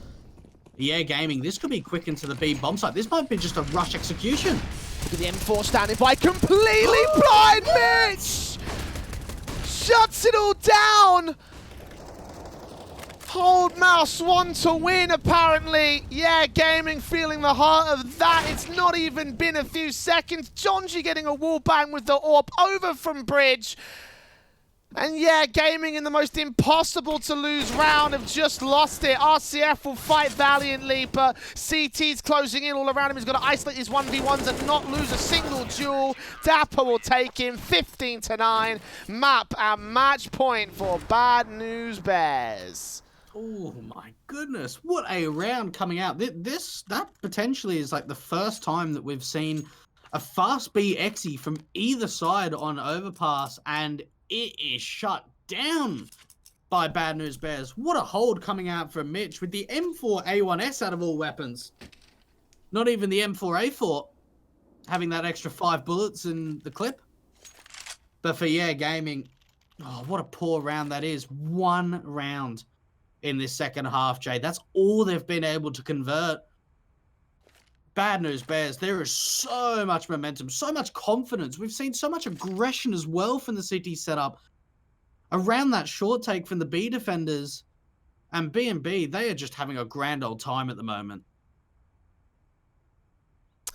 Yeah, Gaming, this could be quick into the B bomb site. This might be just a rush execution. Look at the M4 standing by, completely blind Mitch! Shuts it all down! Hold mouse one to win, apparently. Yeah, Gaming feeling the heart of that. It's not even been a few seconds. Jonji getting a wall bang with the AWP over from Bridge. And yeah, Gaming in the most impossible to lose round have just lost it. RCF will fight valiantly, but CT's closing in all around him. He's got to isolate his 1v1s and not lose a single duel. Dapper will take him 15-9. Map and match point for Bad News Bears. Oh my goodness, what a round coming out. That potentially is like the first time that we've seen a fast B exi from either side on Overpass, and it is shut down by Bad News Bears. What a hold coming out from Mitch with the M4A1S out of all weapons. Not even the M4A4 having that extra 5 bullets in the clip. But for Yeah Gaming, oh, what a poor round that is. 1 round in this second half, Jay. That's all they've been able to convert. Bad News Bears, there is so much momentum, so much confidence. We've seen so much aggression as well from the CT setup around that short take from the B defenders. And B&B, they are just having a grand old time at the moment.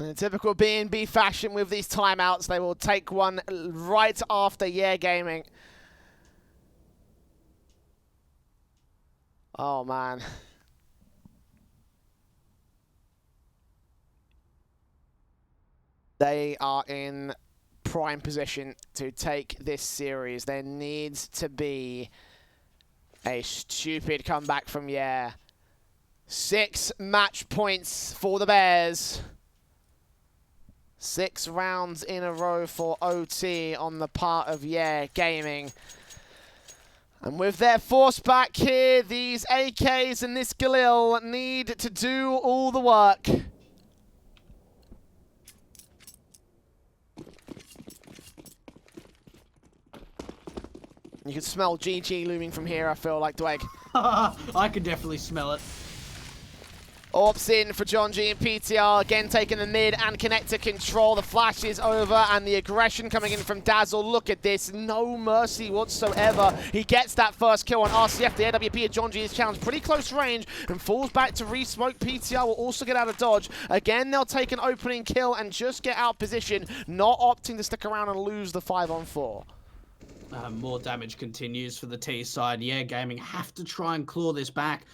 In typical B&B fashion with these timeouts, they will take one right after Yeah Gaming. Oh, man. They are in prime position to take this series. There needs to be a stupid comeback from Yeah. 6 match points for the Bears. 6 rounds in a row for OT on the part of Yeah Gaming. And with their force back here, these AKs and this Galil need to do all the work. You can smell GG looming from here, I feel like, Dweg. I can definitely smell it. AWP's in for Jonji and PTR, again taking the mid and connector control. The flash is over and the aggression coming in from Dazzle. Look at this, no mercy whatsoever. He gets that first kill on RCF. The AWP of Jonji is challenged pretty close range and falls back to re-smoke. PTR will also get out of dodge. Again, they'll take an opening kill and just get out of position, not opting to stick around and lose the 5-on-4. More damage continues for the T side. Yeah, Gaming have to try and claw this back.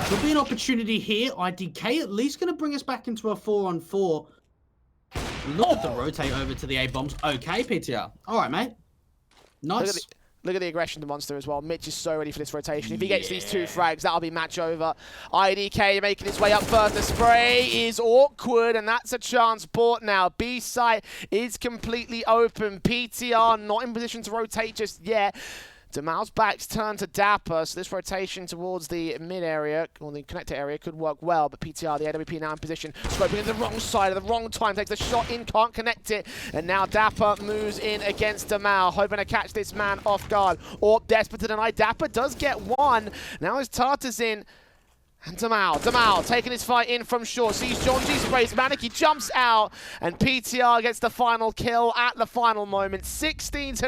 Could be an opportunity here. IDK at least going to bring us back into a 4-on-4. Look at the rotate over to the A bombs. Okay, PTR. All right, mate. Nice. Look at the aggression to Monster as well. Mitch is so ready for this rotation. If he gets these 2 frags, that'll be match over. IDK making his way up first. The spray is awkward, and that's a chance bought now. B site is completely open. PTR not in position to rotate just yet. Damal's back's turned to Dapper, so this rotation towards the mid area, or the connector area, could work well, but PTR, the AWP now in position, scoping in the wrong side at the wrong time, takes the shot in, can't connect it, and now Dapper moves in against Damal, hoping to catch this man off guard, or desperate to deny. Dapper does get one, now his Tartar's in, and Damal taking his fight in from short, sees John G sprays, Maniki jumps out, and PTR gets the final kill at the final moment, 16-9.